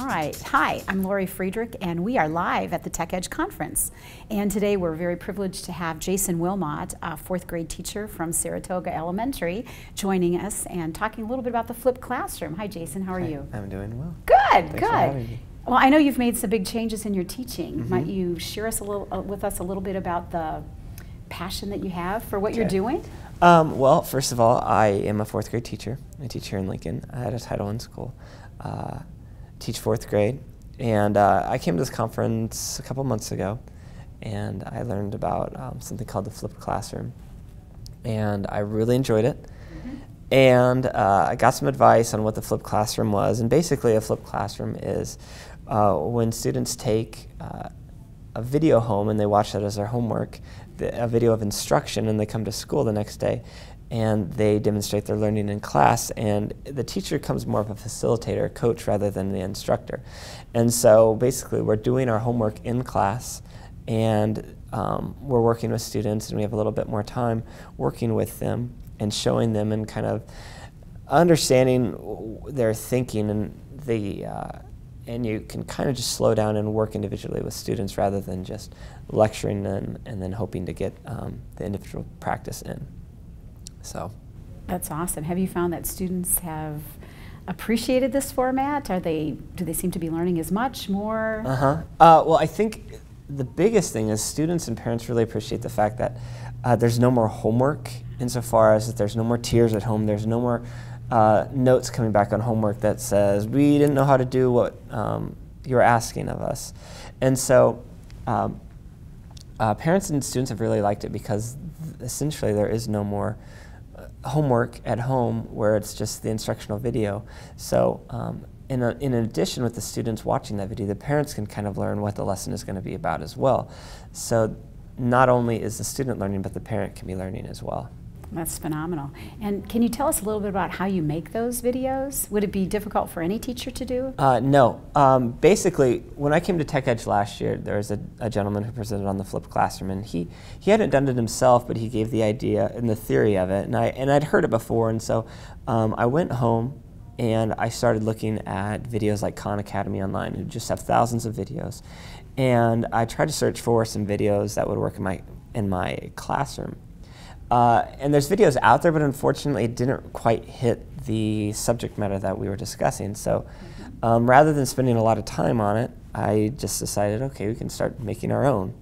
right. Hi, I'm Laurie Friedrich, and we are live at the Tech Edge Conference. And today we're very privileged to have Jason Wilmot, a fourth grade teacher from Saratoga Elementary, joining us and talking a little bit about the flipped classroom. Hi, Jason. How are you? I'm doing well. Good, Thanks good. For having me. Well, I know you've made some big changes in your teaching. Mm-hmm. Might you share us with us a little bit about the passion that you have for what you're doing? Well, first of all, I am a fourth grade teacher. I teach here in Lincoln at a Title I school. Teach fourth grade, and I came to this conference a couple months ago, and I learned about something called the flipped classroom, and I really enjoyed it. Mm-hmm. And I got some advice on what the flipped classroom was, and basically a flipped classroom is when students take a video home and they watch that as their homework, a video of instruction, and they come to school the next day and they demonstrate their learning in class, and the teacher becomes more of a facilitator, coach, rather than the instructor. And so basically we're doing our homework in class, and we're working with students, and we have a little bit more time working with them and showing them and kind of understanding their thinking, and you can kind of just slow down and work individually with students rather than just lecturing them and then hoping to get the individual practice in. So that's awesome. Have you found that students have appreciated this format? Do they seem to be learning as much, more? Well, I think the biggest thing is students and parents really appreciate the fact that there's no more homework, insofar as that there's no more tears at home. There's no more notes coming back on homework that says we didn't know how to do what you were asking of us. And so parents and students have really liked it because essentially there is no more homework at home where it's just the instructional video. So in addition, with the students watching that video, the parents can kind of learn what the lesson is going to be about as well. So not only is the student learning, but the parent can be learning as well. That's phenomenal. And can you tell us a little bit about how you make those videos? Would it be difficult for any teacher to do? No. Basically, when I came to Tech Edge last year, there was a gentleman who presented on the flipped classroom, and he hadn't done it himself, but he gave the idea and the theory of it, and I'd heard it before, and so I went home and I started looking at videos like Khan Academy online, who just have thousands of videos, and I tried to search for some videos that would work in my classroom. And there's videos out there, but unfortunately it didn't quite hit the subject matter that we were discussing. So rather than spending a lot of time on it, I just decided, okay, we can start making our own.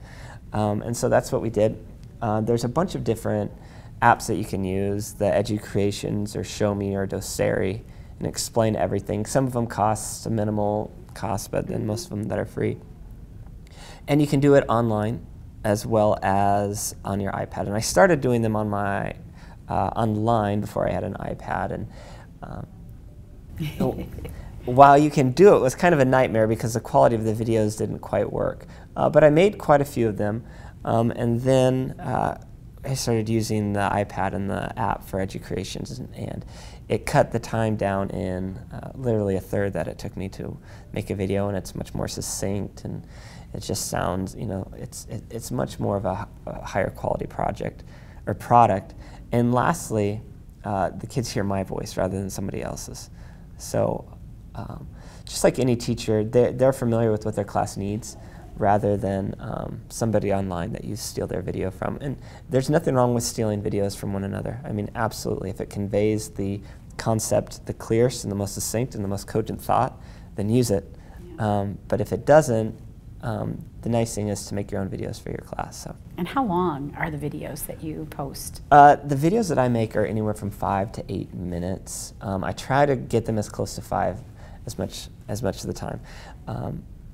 And so that's what we did. There's a bunch of different apps that you can use, the Educreations or Show Me or Doceri, and explain everything. Some of them cost a minimal cost, but then most of them that are free. And you can do it online as well as on your iPad. And I started doing them on my online before I had an iPad. And while you can do it, it was kind of a nightmare because the quality of the videos didn't quite work. But I made quite a few of them. And then I started using the iPad and the app for Educreations, and it cut the time down in literally a third that it took me to make a video, and it's much more succinct, and it just sounds, it's much more of a higher quality project or product. And lastly, the kids hear my voice rather than somebody else's. So just like any teacher, they're familiar with what their class needs rather than somebody online that you steal their video from. And there's nothing wrong with stealing videos from one another. I mean, absolutely. If it conveys the concept the clearest and the most succinct and the most cogent thought, then use it. Yeah. But if it doesn't, the nice thing is to make your own videos for your class. So. And how long are the videos that you post? The videos that I make are anywhere from 5 to 8 minutes. I try to get them as close to 5 as much of the time.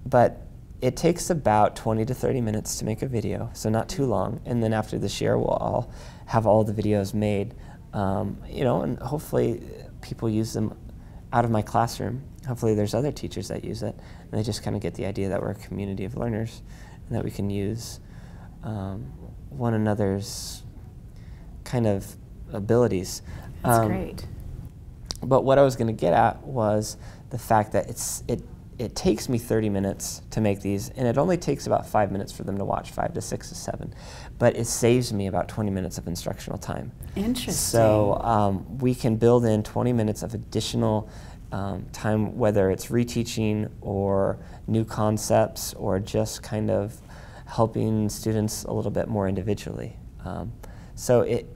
But it takes about 20 to 30 minutes to make a video, so not too long. And then after this year, we'll all have all the videos made. And hopefully people use them out of my classroom. Hopefully there's other teachers that use it, and they just kind of get the idea that we're a community of learners and that we can use one another's kind of abilities. That's great. But what I was going to get at was the fact that it takes me 30 minutes to make these, and it only takes about 5 minutes for them to watch, 5 to 6 to 7. But it saves me about 20 minutes of instructional time. Interesting. So we can build in 20 minutes of additional time, whether it's reteaching or new concepts or just kind of helping students a little bit more individually. So it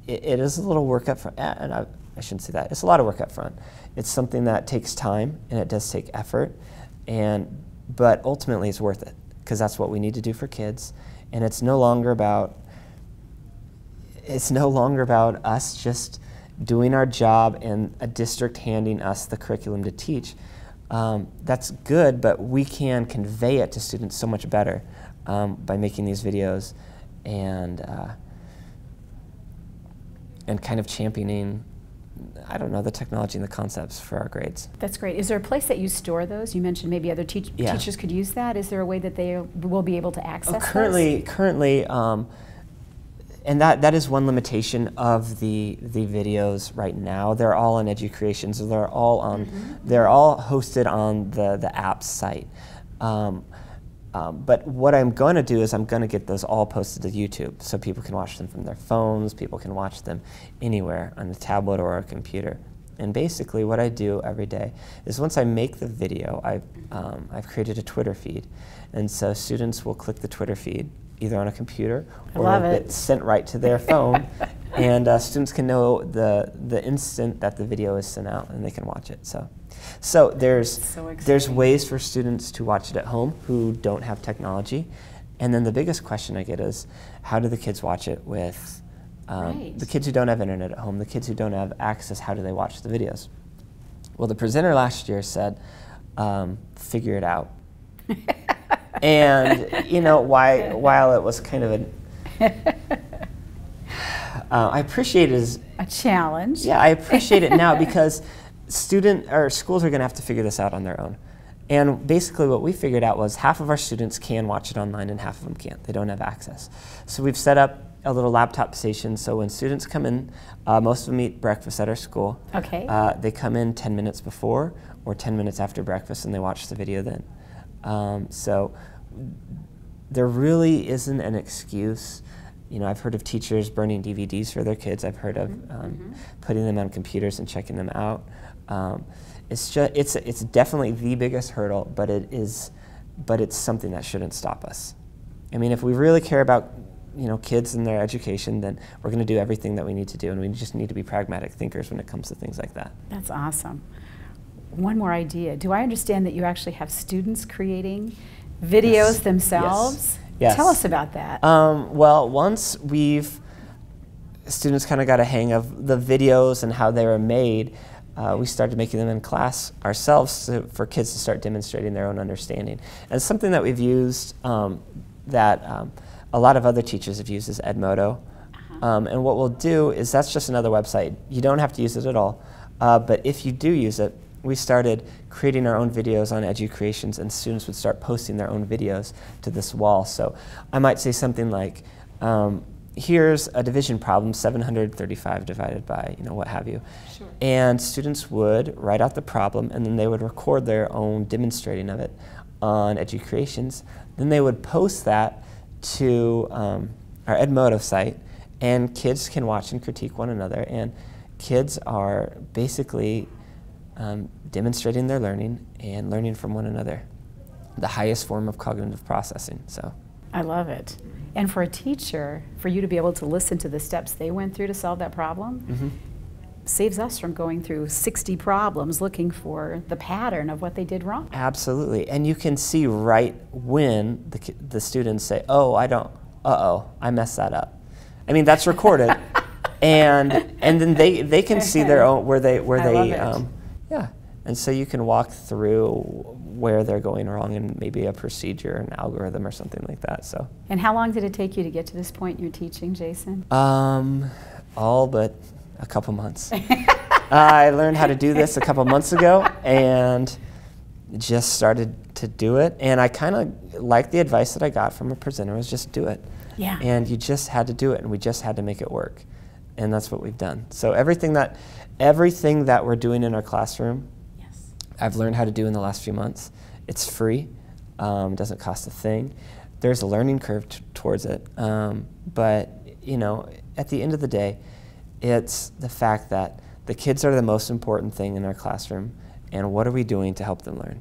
is a little work up front, and I shouldn't say that. It's a lot of work up front. It's something that takes time and it does take effort, but ultimately it's worth it because that's what we need to do for kids. And it's no longer about us just doing our job and a district handing us the curriculum to teach. That's good, but we can convey it to students so much better by making these videos and kind of championing, I don't know, the technology and the concepts for our grades. That's great. Is there a place that you store those? You mentioned maybe other teachers could use that. Is there a way that they will be able to access those? Currently, and that is one limitation of the videos right now. They're all on EduCreations, so they're all hosted on the apps site. But what I'm going to do is I'm going to get those all posted to YouTube so people can watch them from their phones, people can watch them anywhere on a tablet or a computer. And basically what I do every day is once I make the video, I've created a Twitter feed. And so students will click the Twitter feed either on a computer or it's sent right to their phone. And students can know the instant that the video is sent out and they can watch it. So there's ways for students to watch it at home who don't have technology. And then the biggest question I get is, how do the kids watch it with the kids who don't have internet at home, the kids who don't have access, how do they watch the videos? Well, the presenter last year said, figure it out. And you know, while it was kind of I appreciate it as a challenge. Yeah, I appreciate it now because schools are going to have to figure this out on their own. And basically what we figured out was half of our students can watch it online and half of them can't. They don't have access. So we've set up a little laptop station so when students come in, most of them eat breakfast at our school. Okay. They come in 10 minutes before or 10 minutes after breakfast and they watch the video then. So there really isn't an excuse. You know, I've heard of teachers burning DVDs for their kids. I've heard of putting them on computers and checking them out. It's definitely the biggest hurdle, but it's something that shouldn't stop us. I mean, if we really care about kids and their education, then we're going to do everything that we need to do, and we just need to be pragmatic thinkers when it comes to things like that. That's awesome. One more idea. Do I understand that you actually have students creating videos themselves? Yes. Tell us about that. Well, once students kind of got a hang of the videos and how they were made, we started making them in class ourselves for kids to start demonstrating their own understanding. And something that we've used that a lot of other teachers have used is Edmodo. And what we'll do is that's just another website. You don't have to use it at all. But if you do use it, we started creating our own videos on EduCreations, and students would start posting their own videos to this wall. So I might say something like, here's a division problem, 735 divided by, what have you. Sure. And students would write out the problem, and then they would record their own demonstrating of it on EduCreations. Then they would post that to our Edmodo site, and kids can watch and critique one another. And kids are basically demonstrating their learning and learning from one another, the highest form of cognitive processing. So I love it. And for a teacher, for you to be able to listen to the steps they went through to solve that problem, saves us from going through 60 problems looking for the pattern of what they did wrong. Absolutely. And you can see right when the students say, oh, I messed that up. I mean, that's recorded. and then they can see their own, yeah. And so you can walk through where they're going wrong and maybe a procedure, an algorithm, or something like that. So. And how long did it take you to get to this point in your teaching, Jason? All but a couple months. I learned how to do this a couple months ago and just started to do it. And I kind of liked the advice that I got from a presenter was just do it. Yeah. And you just had to do it, and we just had to make it work. And that's what we've done. So everything that we're doing in our classroom, I've learned how to do in the last few months. It's free. It doesn't cost a thing. There's a learning curve towards it. But, at the end of the day, it's the fact that the kids are the most important thing in our classroom, and what are we doing to help them learn?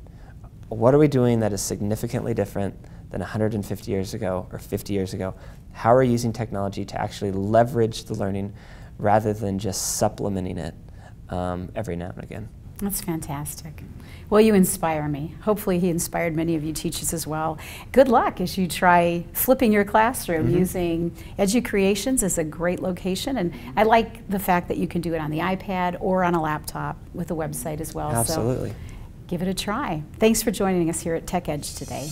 What are we doing that is significantly different than 150 years ago or 50 years ago? How are we using technology to actually leverage the learning rather than just supplementing it every now and again? That's fantastic. Well, you inspire me. Hopefully he inspired many of you teachers as well. Good luck as you try flipping your classroom. Using EduCreations as a great location, and I like the fact that you can do it on the iPad or on a laptop with a website as well. Absolutely. So give it a try. Thanks for joining us here at Tech Edge today.